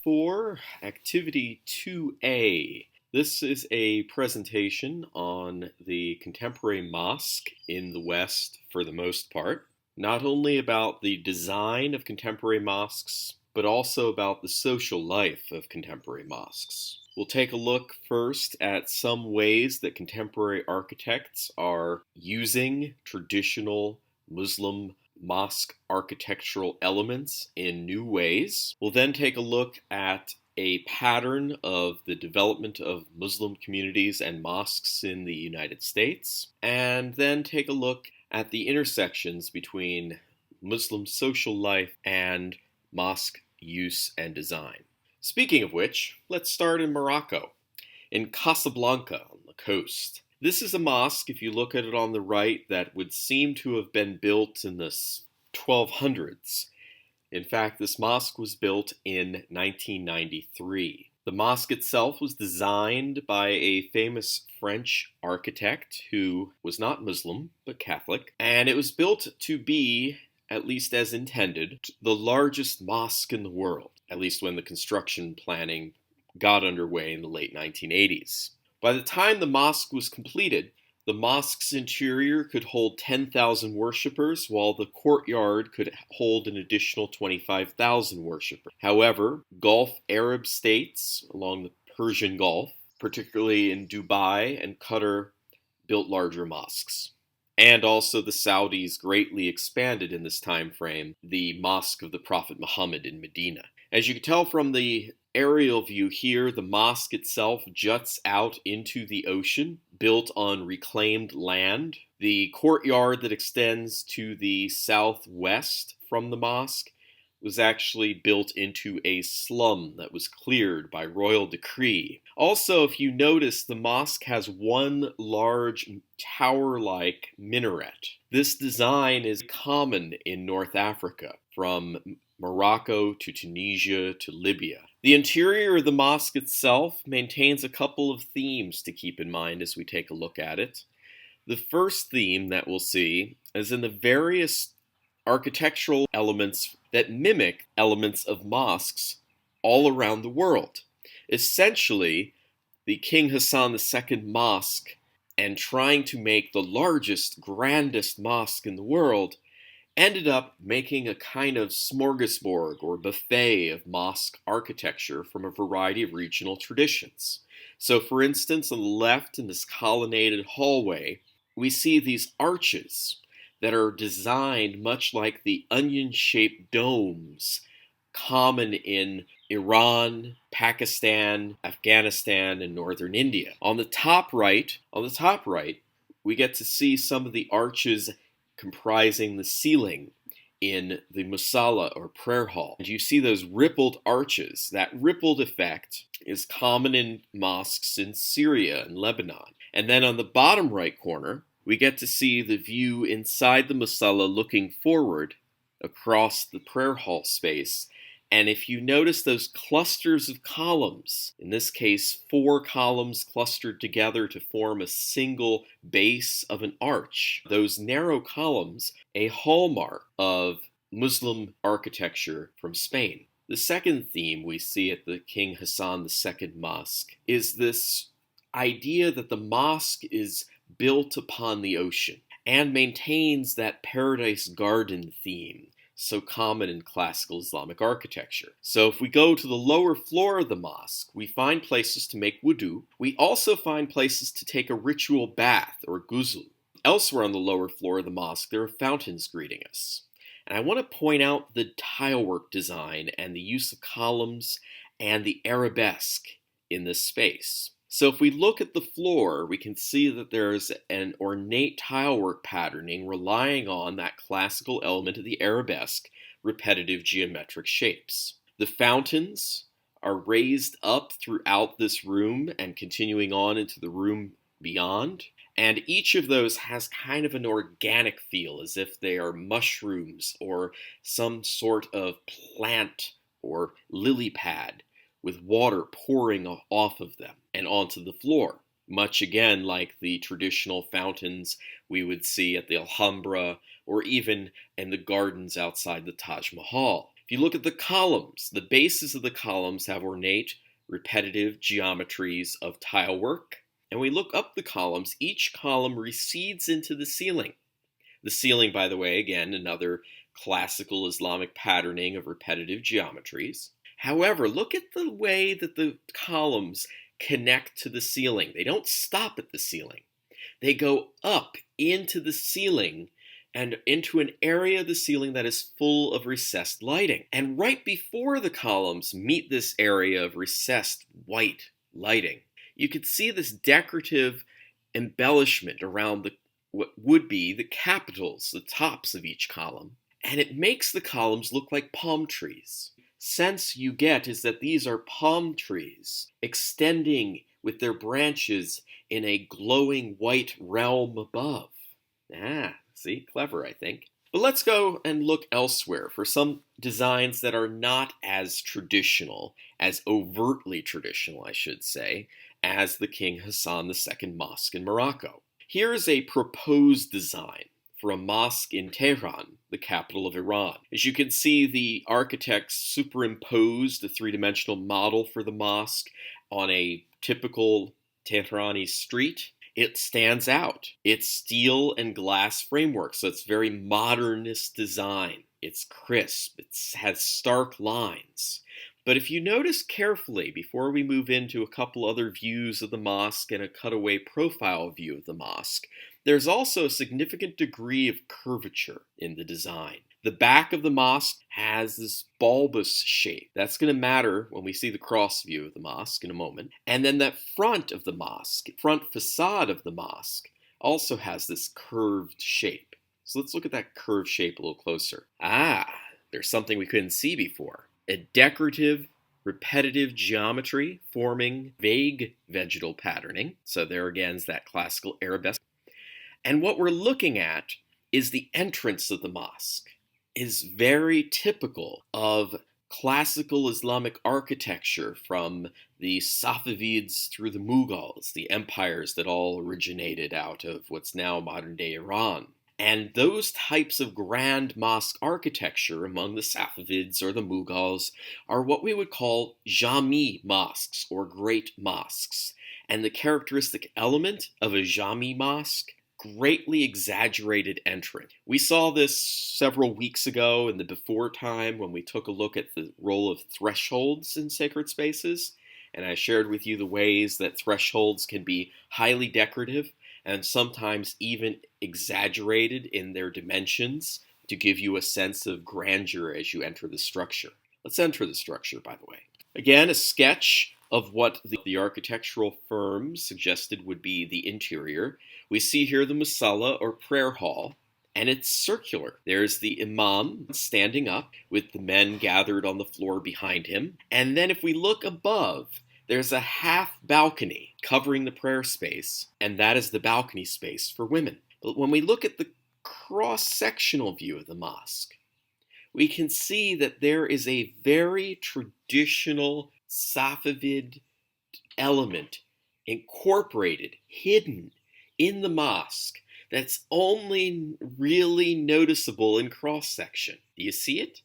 4, Activity 2A. This is a presentation on the contemporary mosque in the West for the most part, not only about the design of contemporary mosques, but also about the social life of contemporary mosques. We'll take a look first at some ways that contemporary architects are using traditional Muslim mosque architectural elements in new ways. We'll then take a look at a pattern of the development of Muslim communities and mosques in the United States, and then take a look at the intersections between Muslim social life and mosque use and design. Speaking of which, let's start in Morocco, in Casablanca on the coast. This is a mosque, if you look at it on the right, that would seem to have been built in the 1200s. In fact, this mosque was built in 1993. The mosque itself was designed by a famous French architect who was not Muslim, but Catholic, and it was built to be, at least as intended, the largest mosque in the world, at least when the construction planning got underway in the late 1980s. By the time the mosque was completed, the mosque's interior could hold 10,000 worshippers, while the courtyard could hold an additional 25,000 worshippers. However, Gulf Arab states along the Persian Gulf, particularly in Dubai and Qatar, built larger mosques. And also the Saudis greatly expanded in this time frame the Mosque of the Prophet Muhammad in Medina. As you can tell from the aerial view here, the mosque itself juts out into the ocean, built on reclaimed land. The courtyard that extends to the southwest from the mosque was actually built into a slum that was cleared by royal decree. Also, if you notice, the mosque has one large tower-like minaret. This design is common in North Africa, from Morocco to Tunisia to Libya. The interior of the mosque itself maintains a couple of themes to keep in mind as we take a look at it. The first theme that we'll see is in the various architectural elements that mimic elements of mosques all around the world. Essentially, the King Hassan II mosque, and trying to make the largest, grandest mosque in the world, ended up making a kind of smorgasbord or buffet of mosque architecture from a variety of regional traditions. So, for instance, on the left in this colonnaded hallway, we see these arches that are designed much like the onion-shaped domes common in Iran, Pakistan, Afghanistan, and northern India. On the top right, we get to see some of the arches comprising the ceiling in the musalla or prayer hall. And you see those rippled arches. That rippled effect is common in mosques in Syria and Lebanon. And then on the bottom right corner, we get to see the view inside the musalla looking forward across the prayer hall space. And if you notice those clusters of columns, in this case 4 columns clustered together to form a single base of an arch, those narrow columns, a hallmark of Muslim architecture from Spain. The second theme we see at the King Hassan II Mosque is this idea that the mosque is built upon the ocean and maintains that paradise garden theme so common in classical Islamic architecture. So if we go to the lower floor of the mosque, we find places to make wudu. We also find places to take a ritual bath or ghusl. Elsewhere on the lower floor of the mosque, there are fountains greeting us. And I want to point out the tilework design and the use of columns and the arabesque in this space. So if we look at the floor, we can see that there's an ornate tilework patterning relying on that classical element of the arabesque, repetitive geometric shapes. The fountains are raised up throughout this room and continuing on into the room beyond. And each of those has kind of an organic feel, as if they are mushrooms or some sort of plant or lily pad, with water pouring off of them and onto the floor, much again like the traditional fountains we would see at the Alhambra or even in the gardens outside the Taj Mahal. If you look at the columns, the bases of the columns have ornate, repetitive geometries of tile work. And we look up the columns, each column recedes into the ceiling. The ceiling, by the way, again, another classical Islamic patterning of repetitive geometries. However, look at the way that the columns connect to the ceiling. They don't stop at the ceiling. They go up into the ceiling and into an area of the ceiling that is full of recessed lighting. And right before the columns meet this area of recessed white lighting, you can see this decorative embellishment around what would be the capitals, the tops of each column. And it makes the columns look like palm trees. Sense you get is that these are palm trees extending with their branches in a glowing white realm above. See, clever, I think. But let's go and look elsewhere for some designs that are not as traditional, as overtly traditional, I should say, as the King Hassan II Mosque in Morocco. Here is a proposed design for a mosque in Tehran, the capital of Iran. As you can see, the architects superimposed a three-dimensional model for the mosque on a typical Tehrani street. It stands out. It's steel and glass framework, so it's very modernist design. It's crisp. It has stark lines. But if you notice carefully, before we move into a couple other views of the mosque and a cutaway profile view of the mosque, there's also a significant degree of curvature in the design. The back of the mosque has this bulbous shape. That's going to matter when we see the cross view of the mosque in a moment. And then that front of the mosque, front facade of the mosque, also has this curved shape. So let's look at that curved shape a little closer. There's something we couldn't see before. A decorative, repetitive geometry forming vague vegetal patterning. So there again is that classical arabesque. And what we're looking at is the entrance of the mosque is very typical of classical Islamic architecture from the Safavids through the Mughals, the empires that all originated out of what's now modern-day Iran. And those types of grand mosque architecture among the Safavids or the Mughals are what we would call Jami mosques or great mosques. And the characteristic element of a Jami mosque, greatly exaggerated entrance. We saw this several weeks ago in the before time when we took a look at the role of thresholds in sacred spaces, and I shared with you the ways that thresholds can be highly decorative and sometimes even exaggerated in their dimensions to give you a sense of grandeur as you enter the structure. Let's enter the structure, by the way. Again, a sketch of what the architectural firm suggested would be the interior. We see here the musalla or prayer hall, and it's circular. There's the imam standing up with the men gathered on the floor behind him. And then if we look above, there's a half balcony covering the prayer space, and that is the balcony space for women. But when we look at the cross-sectional view of the mosque, we can see that there is a very traditional Safavid element incorporated, hidden in the mosque that's only really noticeable in cross-section. Do you see it?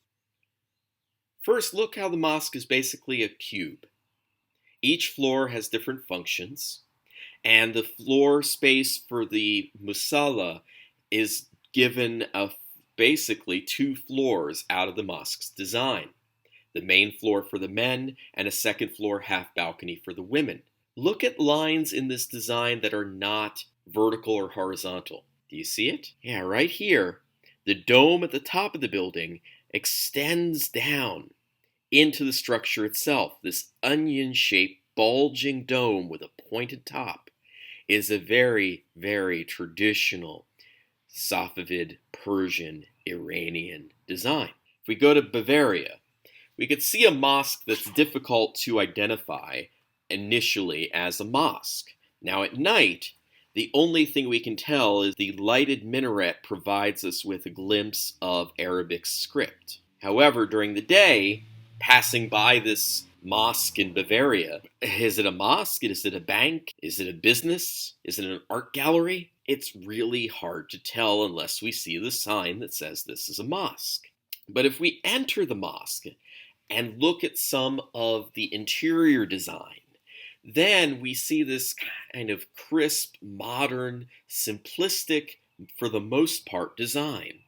First, look how the mosque is basically a cube. Each floor has different functions, and the floor space for the musalla is given basically 2 floors out of the mosque's design. The main floor for the men and a second floor half balcony for the women. Look at lines in this design that are not vertical or horizontal. Do you see it? Yeah, right here. The dome at the top of the building extends down into the structure itself. This onion-shaped, bulging dome with a pointed top is a very, very traditional Safavid, Persian, Iranian design. If we go to Bavaria, we could see a mosque that's difficult to identify initially as a mosque. Now at night, the only thing we can tell is the lighted minaret provides us with a glimpse of Arabic script. However, during the day, passing by this mosque in Bavaria, is it a mosque? Is it a bank? Is it a business? Is it an art gallery? It's really hard to tell unless we see the sign that says this is a mosque. But if we enter the mosque and look at some of the interior design, then we see this kind of crisp, modern, simplistic, for the most part, design,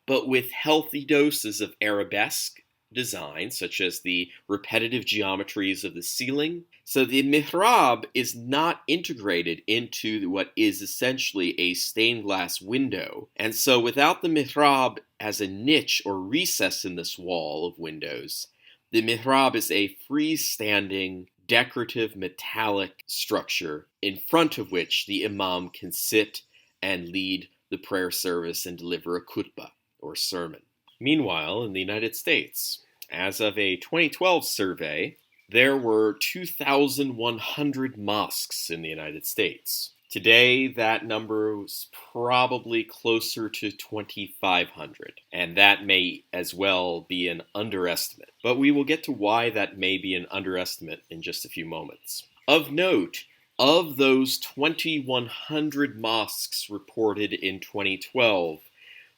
but with healthy doses of arabesque design, such as the repetitive geometries of the ceiling. So the mihrab is not integrated into what is essentially a stained glass window. And so without the mihrab as a niche or recess in this wall of windows, the mihrab is a freestanding, decorative metallic structure in front of which the imam can sit and lead the prayer service and deliver a khutbah or sermon. Meanwhile, in the United States, as of a 2012 survey, there were 2,100 mosques in the United States. Today, that number was probably closer to 2,500, and that may as well be an underestimate. But we will get to why that may be an underestimate in just a few moments. Of note, of those 2,100 mosques reported in 2012,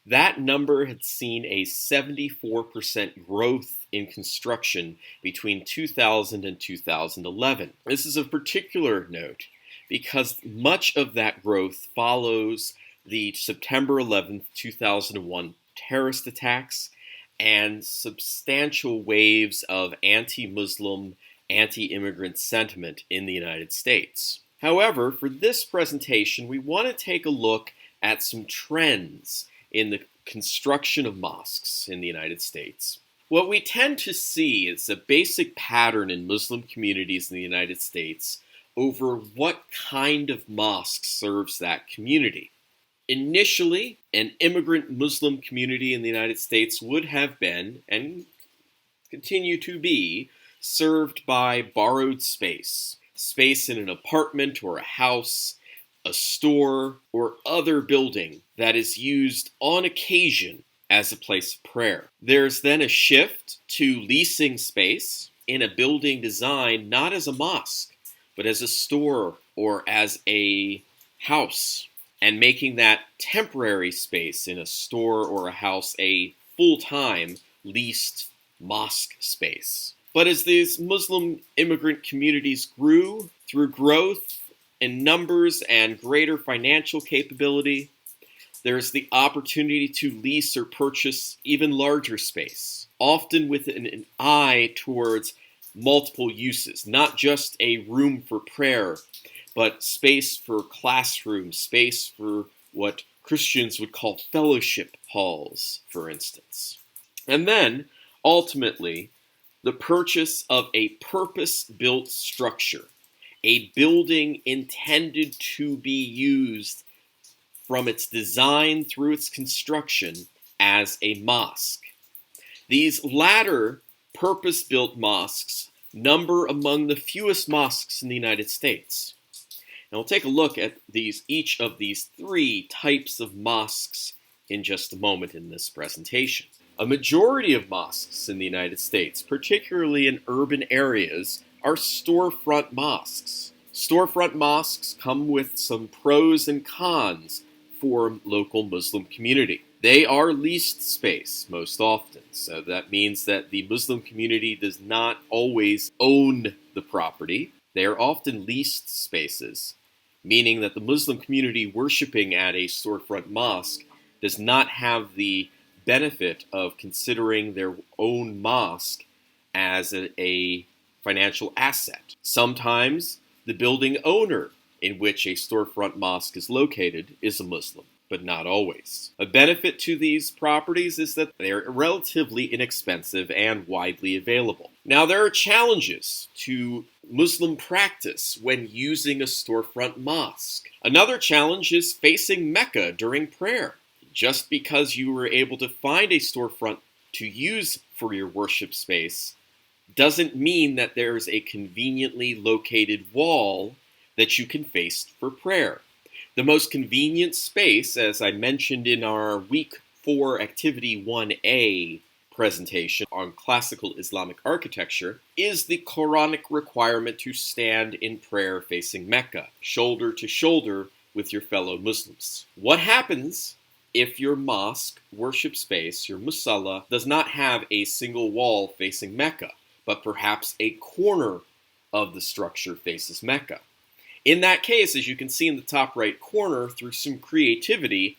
that number had seen a 74% growth in construction between 2000 and 2011. This is of particular note because much of that growth follows the September 11th, 2001 terrorist attacks and substantial waves of anti-Muslim, anti-immigrant sentiment in the United States. However, for this presentation, we want to take a look at some trends in the construction of mosques in the United States. What we tend to see is a basic pattern in Muslim communities in the United States over what kind of mosque serves that community. Initially, an immigrant Muslim community in the United States would have been, and continue to be, served by borrowed space in an apartment or a house, a store, or other building that is used on occasion as a place of prayer. There's then a shift to leasing space in a building designed not as a mosque, but as a store or as a house, and making that temporary space in a store or a house a full-time leased mosque space. But as these Muslim immigrant communities grew through growth in numbers and greater financial capability, there's the opportunity to lease or purchase even larger space, often with an eye towards multiple uses, not just a room for prayer, but space for classrooms, space for what Christians would call fellowship halls, for instance. And then, ultimately, the purchase of a purpose-built structure, a building intended to be used from its design through its construction as a mosque. These latter purpose-built mosques number among the fewest mosques in the United States. And we'll take a look at each of these three types of mosques in just a moment in this presentation. A majority of mosques in the United States, particularly in urban areas, are storefront mosques. Storefront mosques come with some pros and cons for local Muslim community. They are leased space most often, so that means that the Muslim community does not always own the property. They are often leased spaces, meaning that the Muslim community worshiping at a storefront mosque does not have the benefit of considering their own mosque as a financial asset. Sometimes the building owner in which a storefront mosque is located is a Muslim, but not always. A benefit to these properties is that they are relatively inexpensive and widely available. Now, there are challenges to Muslim practice when using a storefront mosque. Another challenge is facing Mecca during prayer. Just because you were able to find a storefront to use for your worship space doesn't mean that there's a conveniently located wall that you can face for prayer. The most convenient space, as I mentioned in our Week 4 Activity 1A presentation on classical Islamic architecture, is the Quranic requirement to stand in prayer facing Mecca, shoulder to shoulder with your fellow Muslims. What happens if your mosque, worship space, your musalla, does not have a single wall facing Mecca, but perhaps a corner of the structure faces Mecca. In that case, as you can see in the top right corner, through some creativity,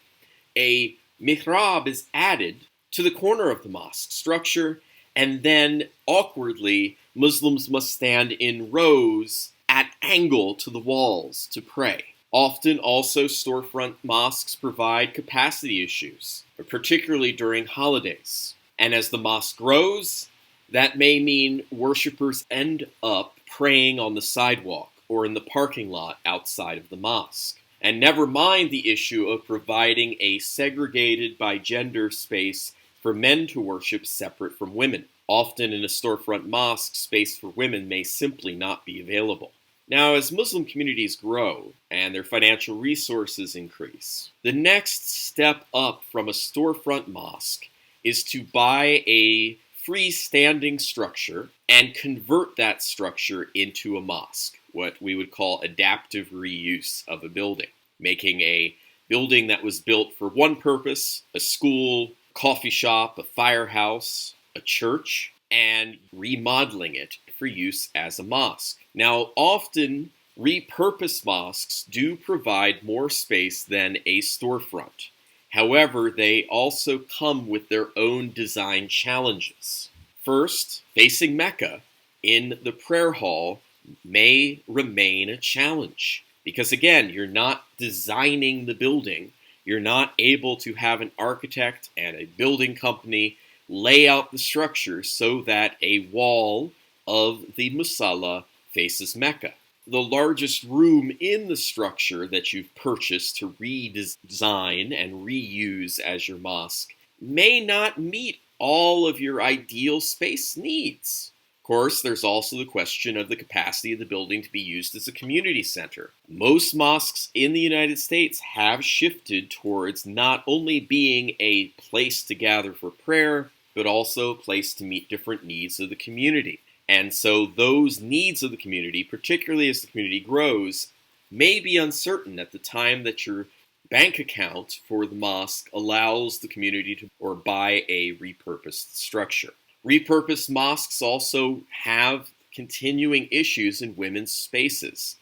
a mihrab is added to the corner of the mosque structure, and then awkwardly, Muslims must stand in rows at angle to the walls to pray. Often also storefront mosques provide capacity issues, particularly during holidays. And as the mosque grows, that may mean worshippers end up praying on the sidewalk or in the parking lot outside of the mosque. And never mind the issue of providing a segregated by gender space for men to worship separate from women. Often in a storefront mosque, space for women may simply not be available. Now, as Muslim communities grow and their financial resources increase, the next step up from a storefront mosque is to buy a freestanding structure and convert that structure into a mosque, what we would call adaptive reuse of a building, making a building that was built for one purpose, a school, coffee shop, a firehouse, a church, and remodeling it for use as a mosque. Now, often repurposed mosques do provide more space than a storefront. However, they also come with their own design challenges. First, facing Mecca in the prayer hall may remain a challenge because, again, you're not designing the building. You're not able to have an architect and a building company lay out the structure so that a wall of the musalla faces Mecca. The largest room in the structure that you've purchased to redesign and reuse as your mosque may not meet all of your ideal space needs. Of course, there's also the question of the capacity of the building to be used as a community center. Most mosques in the United States have shifted towards not only being a place to gather for prayer, but also a place to meet different needs of the community. And so those needs of the community, particularly as the community grows, may be uncertain at the time that your bank account for the mosque allows the community to or buy a repurposed structure. Repurposed mosques also have continuing issues in women's spaces.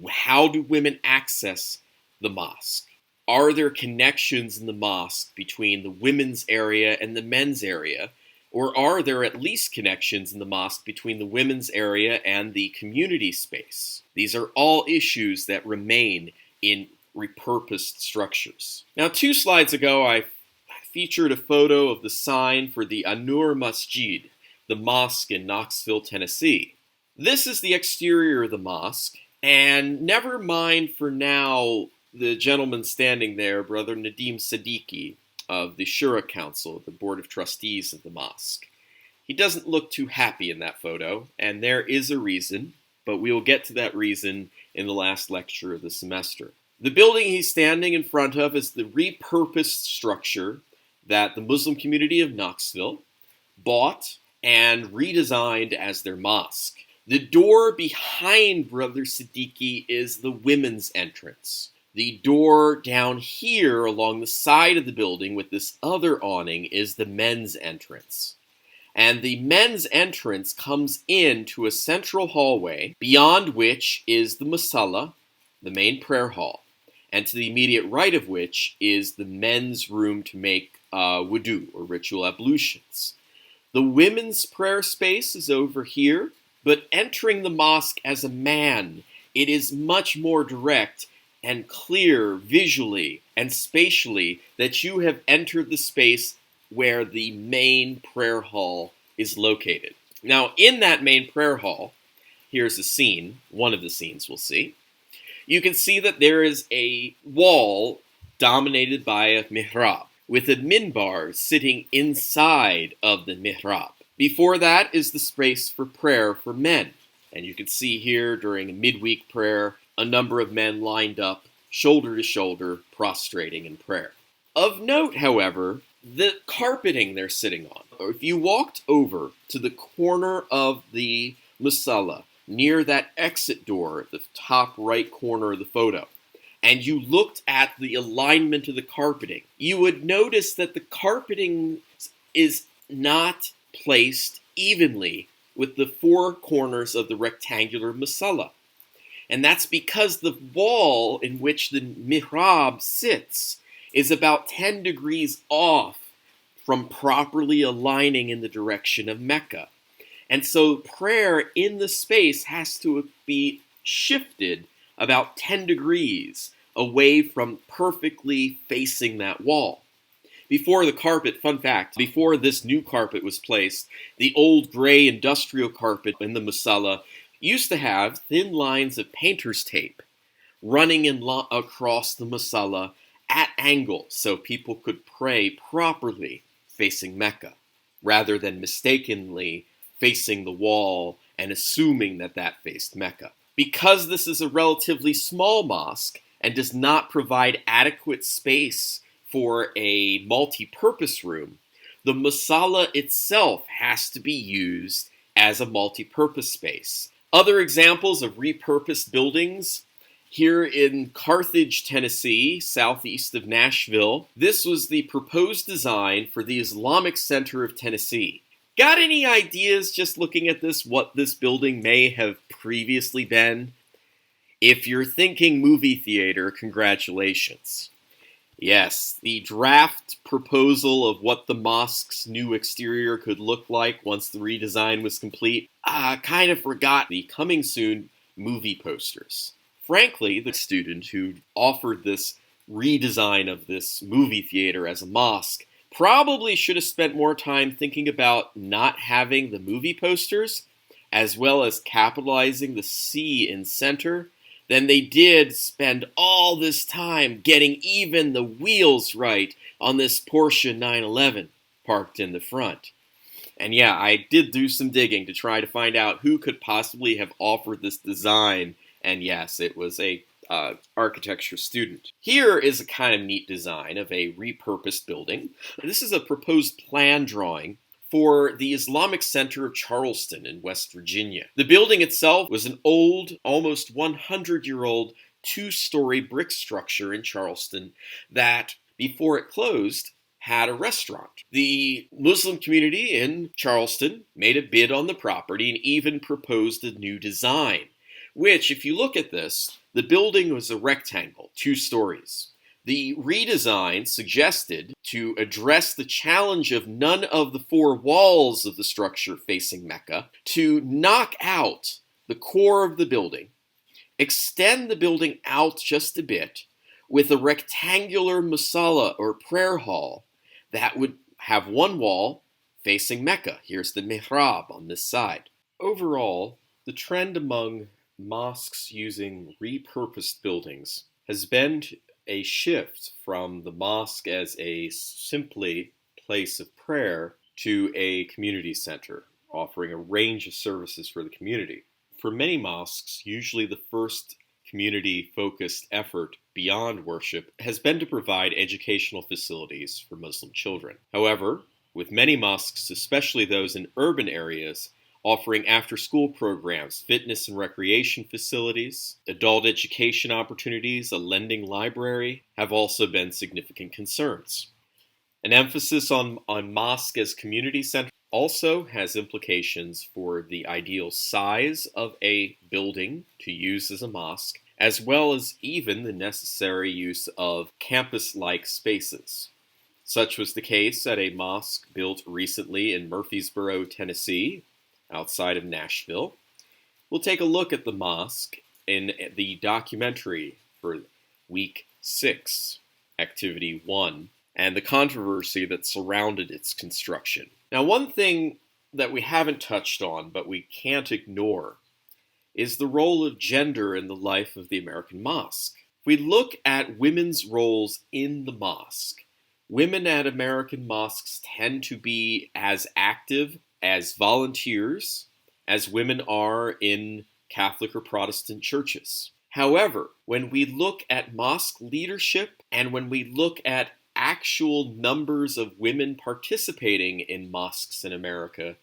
How do women access the mosque? Are there connections in the mosque between the women's area and the men's area? Or are there at least connections in the mosque between the women's area and the community space? These are all issues that remain in repurposed structures. Now, 2 slides ago, I featured a photo of the sign for the Anur Masjid, the mosque in Knoxville, Tennessee. This is the exterior of the mosque, and never mind for now the gentleman standing there, Brother Nadim Siddiqui, of the Shura Council, the Board of Trustees of the mosque. He doesn't look too happy in that photo, and there is a reason, but we will get to that reason in the last lecture of the semester. The building he's standing in front of is the repurposed structure that the Muslim community of Knoxville bought and redesigned as their mosque. The door behind Brother Siddiqui is the women's entrance. The door down here along the side of the building with this other awning is the men's entrance. And the men's entrance comes into a central hallway, beyond which is the musalla, the main prayer hall, and to the immediate right of which is the men's room to make wudu, or ritual ablutions. The women's prayer space is over here, but entering the mosque as a man, it is much more direct and clear visually and spatially that you have entered the space where the main prayer hall is located. Now, in that main prayer hall, here's a scene, one of the scenes we'll see. You can see that there is a wall dominated by a mihrab, with a minbar sitting inside of the mihrab. Before that is the space for prayer for men. And you can see here during a midweek prayer, a number of men lined up, shoulder to shoulder, prostrating in prayer. Of note, however, the carpeting they're sitting on. If you walked over to the corner of the musalla, near that exit door at the top right corner of the photo, and you looked at the alignment of the carpeting, you would notice that the carpeting is not placed evenly with the four corners of the rectangular musalla. And that's because the wall in which the mihrab sits is about 10 degrees off from properly aligning in the direction of Mecca. And so prayer in the space has to be shifted about 10 degrees away from perfectly facing that wall. Before the carpet, fun fact, before this new carpet was placed, the old gray industrial carpet in the musalla used to have thin lines of painter's tape running across the musalla at angles so people could pray properly facing Mecca, rather than mistakenly facing the wall and assuming that that faced Mecca. Because this is a relatively small mosque and does not provide adequate space for a multi-purpose room, the musalla itself has to be used as a multi-purpose space. Other examples of repurposed buildings: here in Carthage, Tennessee, southeast of Nashville, this was the proposed design for the Islamic Center of Tennessee. Got any ideas, just looking at this, what this building may have previously been? If you're thinking movie theater, congratulations. Yes, the draft proposal of what the mosque's new exterior could look like once the redesign was complete kind of forgot the coming soon movie posters. Frankly, the student who offered this redesign of this movie theater as a mosque probably should have spent more time thinking about not having the movie posters, as well as capitalizing the C in center, than they did spend all this time getting even the wheels right on this Porsche 911 parked in the front. And yeah, I did do some digging to try to find out who could possibly have offered this design, and yes, it was a architecture student. Here is a kind of neat design of a repurposed building. This is a proposed plan drawing for the Islamic Center of Charleston in West Virginia. The building itself was an old, almost 100-year-old two-story brick structure in Charleston that, before it closed, had a restaurant. The Muslim community in Charleston made a bid on the property and even proposed a new design, which, if you look at this, the building was a rectangle, 2 stories. The redesign suggested to address the challenge of none of the 4 walls of the structure facing Mecca, to knock out the core of the building, extend the building out just a bit with a rectangular musalla or prayer hall that would have one wall facing Mecca. Here's the mihrab on this side. Overall, the trend among mosques using repurposed buildings has been a shift from the mosque as a simply place of prayer to a community center, offering a range of services for the community. For many mosques, usually the first community-focused effort beyond worship has been to provide educational facilities for Muslim children. However, with many mosques, especially those in urban areas, offering after-school programs, fitness and recreation facilities, adult education opportunities, a lending library, have also been significant concerns. An emphasis on mosque as community center also has implications for the ideal size of a building to use as a mosque, as well as even the necessary use of campus-like spaces. Such was the case at a mosque built recently in Murfreesboro, Tennessee, outside of Nashville. We'll take a look at the mosque in the documentary for Week 6, Activity 1, and the controversy that surrounded its construction. Now, one thing that we haven't touched on, but we can't ignore, is the role of gender in the life of the American mosque. If we look at women's roles in the mosque, women at American mosques tend to be as active as volunteers as women are in Catholic or Protestant churches. However, when we look at mosque leadership and when we look at actual numbers of women participating in mosques in America,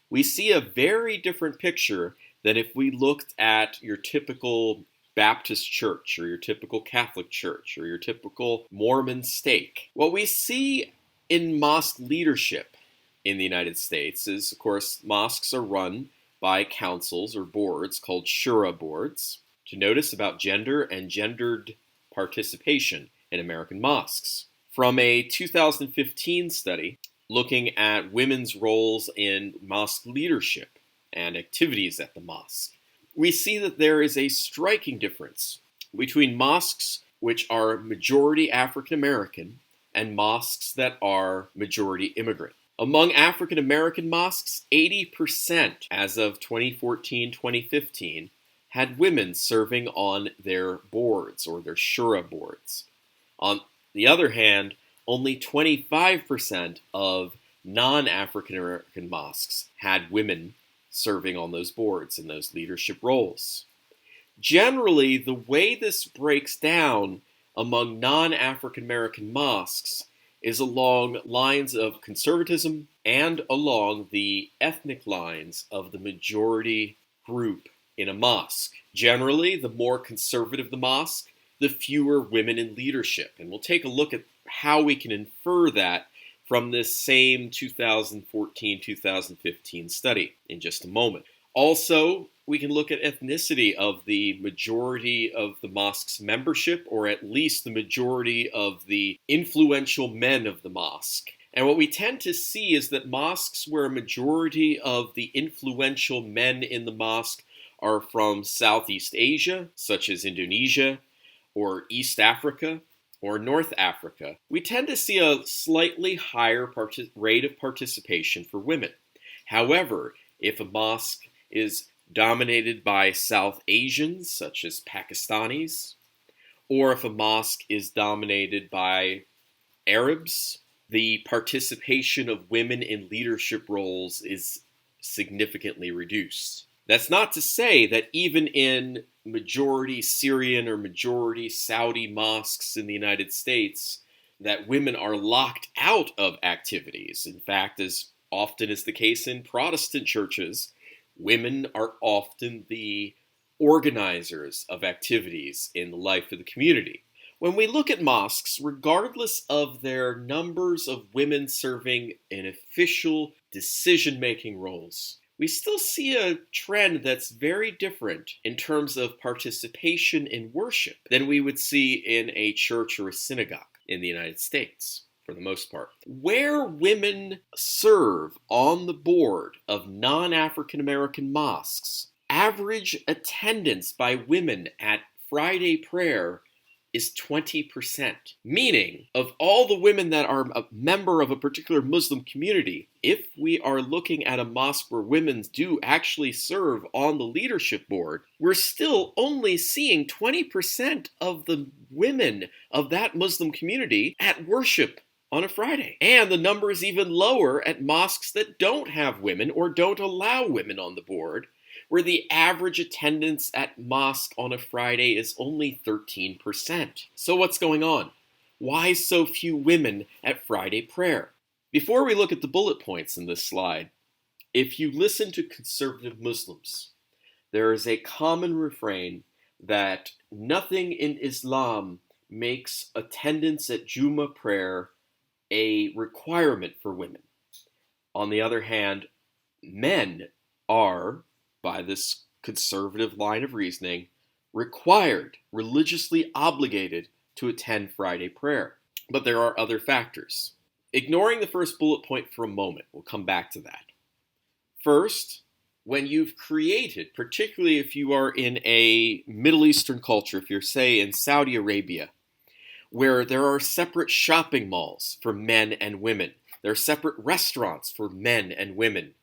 we see a very different picture than if we looked at your typical Baptist church or your typical Catholic church or your typical Mormon stake. What we see in mosque leadership in the United States is, of course, mosques are run by councils or boards called shura boards to notice about gender and gendered participation in American mosques. From a 2015 study looking at women's roles in mosque leadership and activities at the mosque, we see that there is a striking difference between mosques which are majority African American and mosques that are majority immigrant. Among African American mosques, 80% as of 2014-2015 had women serving on their boards or their shura boards. On the other hand, only 25% of non-African American mosques had women serving on those boards in those leadership roles. Generally, the way this breaks down among non-African American mosques is along lines of conservatism and along the ethnic lines of the majority group in a mosque. Generally, the more conservative the mosque, the fewer women in leadership. And we'll take a look at how we can infer that from this same 2014-2015 study in just a moment. Also, we can look at ethnicity of the majority of the mosque's membership, or at least the majority of the influential men of the mosque. And what we tend to see is that mosques where a majority of the influential men in the mosque are from Southeast Asia, such as Indonesia, or East Africa, or North Africa, we tend to see a slightly higher rate of participation for women. However, if a mosque is dominated by South Asians, such as Pakistanis, or if a mosque is dominated by Arabs, the participation of women in leadership roles is significantly reduced. That's not to say that even in majority Syrian or majority Saudi mosques in the United States, that women are locked out of activities. In fact, as often is the case in Protestant churches, women are often the organizers of activities in the life of the community. When we look at mosques, regardless of their numbers of women serving in official decision-making roles, we still see a trend that's very different in terms of participation in worship than we would see in a church or a synagogue in the United States, for the most part. Where women serve on the board of non-African American mosques, average attendance by women at Friday prayer is 20%. Meaning, of all the women that are a member of a particular Muslim community, if we are looking at a mosque where women do actually serve on the leadership board, we're still only seeing 20% of the women of that Muslim community at worship on a Friday. And the number is even lower at mosques that don't have women or don't allow women on the board, where the average attendance at mosque on a Friday is only 13%. So what's going on? Why so few women at Friday prayer? Before we look at the bullet points in this slide, if you listen to conservative Muslims, there is a common refrain that nothing in Islam makes attendance at Jummah prayer a requirement for women. On the other hand, men are, by this conservative line of reasoning, required, religiously obligated to attend Friday prayer. But there are other factors. Ignoring the first bullet point for a moment, we'll come back to that. First, when you've created, particularly if you are in a Middle Eastern culture, if you're, say, in Saudi Arabia, where there are separate shopping malls for men and women, there are separate restaurants for men and women.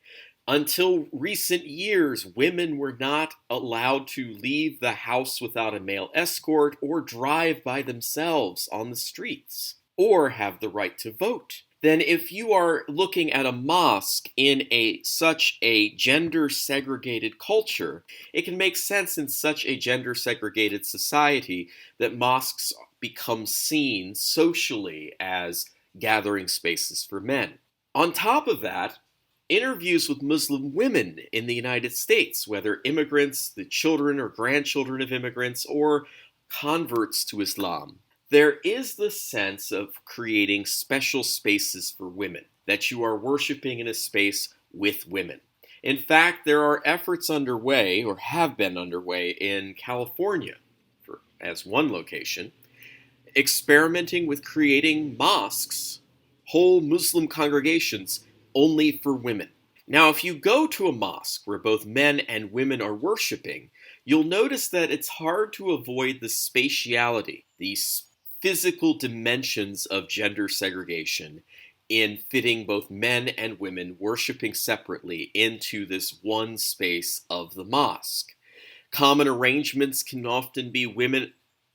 Until recent years, women were not allowed to leave the house without a male escort or drive by themselves on the streets or have the right to vote. Then if you are looking at a mosque in such a gender-segregated culture, it can make sense in such a gender-segregated society that mosques become seen socially as gathering spaces for men. On top of that, interviews with Muslim women in the United States, whether immigrants, the children or grandchildren of immigrants, or converts to Islam. There is the sense of creating special spaces for women, that you are worshiping in a space with women. In fact, there are efforts underway, or have been underway, in California, as one location, experimenting with creating mosques, whole Muslim congregations, only for women. Now, if you go to a mosque where both men and women are worshiping, you'll notice that it's hard to avoid the spatiality, these physical dimensions of gender segregation in fitting both men and women worshiping separately into this one space of the mosque. Common arrangements can often be women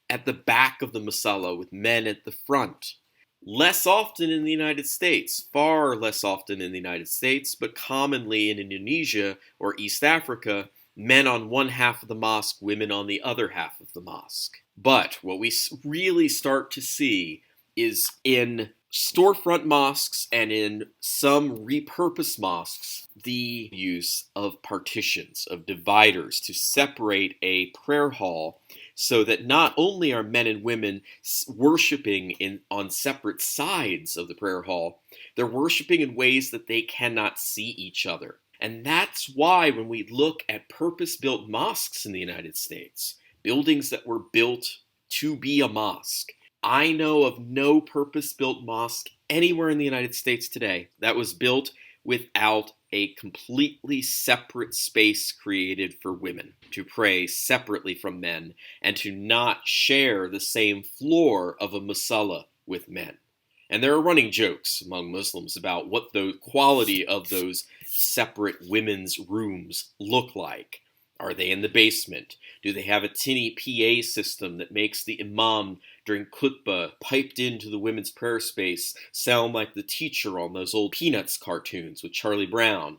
at the back of the musalla with men at the front. Less often in the United States, far less often in the United States, but commonly in Indonesia or East Africa, men on one half of the mosque, women on the other half of the mosque. But what we really start to see is in storefront mosques and in some repurposed mosques, the use of partitions, of dividers to separate a prayer hall so that not only are men and women worshiping on separate sides of the prayer hall, they're worshiping in ways that they cannot see each other. And that's why when we look at purpose-built mosques in the United States, buildings that were built to be a mosque, I know of no purpose-built mosque anywhere in the United States today that was built without a completely separate space created for women to pray separately from men and to not share the same floor of a musalla with men. And there are running jokes among Muslims about what the quality of those separate women's rooms look like. Are they in the basement? Do they have a tinny PA system that makes the imam during khutbah piped into the women's prayer space sound like the teacher on those old Peanuts cartoons with Charlie Brown?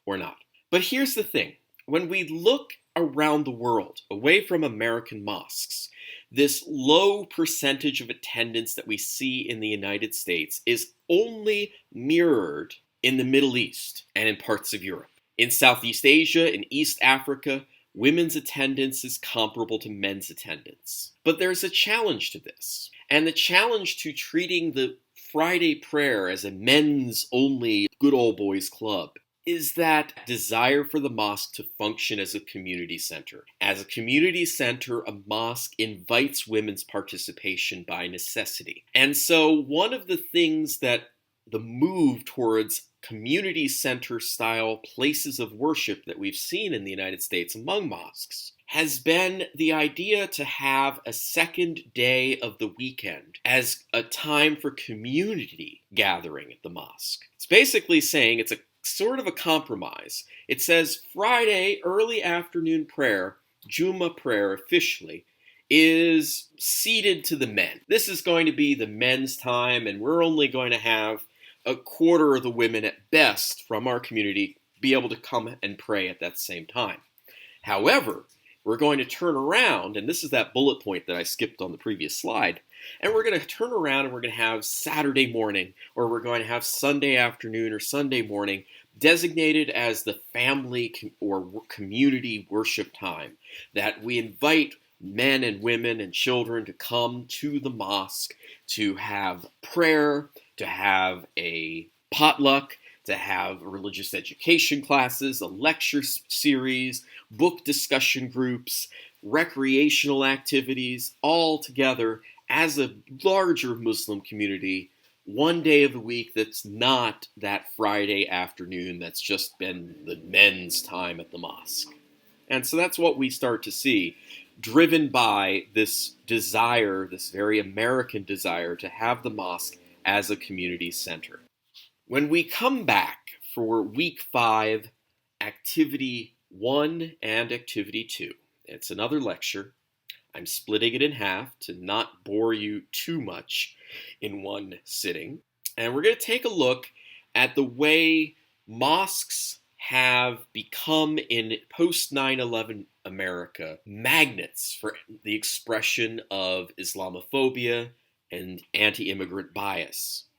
Or not. But here's the thing. When we look around the world, away from American mosques, this low percentage of attendance that we see in the United States is only mirrored in the Middle East and in parts of Europe. In Southeast Asia, in East Africa, women's attendance is comparable to men's attendance. But there's a challenge to this. And the challenge to treating the Friday prayer as a men's only good old boys club is that desire for the mosque to function as a community center. As a community center, a mosque invites women's participation by necessity. And so one of the things that the move towards community center style places of worship that we've seen in the United States among mosques has been the idea to have a second day of the weekend as a time for community gathering at the mosque. It's basically saying it's a sort of a compromise. It says Friday early afternoon prayer, Juma prayer officially, is ceded to the men. This is going to be the men's time, and we're only going to have a quarter of the women at best from our community be able to come and pray at that same time. However, we're going to turn around, and this is that bullet point that I skipped on the previous slide, and we're going to turn around and we're going to have Saturday morning, or we're going to have Sunday afternoon or Sunday morning designated as the family or community worship time, that we invite men and women and children to come to the mosque to have prayer, to have a potluck, to have religious education classes, a lecture series, book discussion groups, recreational activities, all together as a larger Muslim community, one day of the week that's not that Friday afternoon that's just been the men's time at the mosque. And so that's what we start to see, driven by this desire, this very American desire to have the mosque as a community center. When we come back for week 5, activity 1 and activity 2, it's another lecture. I'm splitting it in half to not bore you too much in one sitting. And we're going to take a look at the way mosques have become, in post 9/11 America, magnets for the expression of Islamophobia, and anti immigrant bias.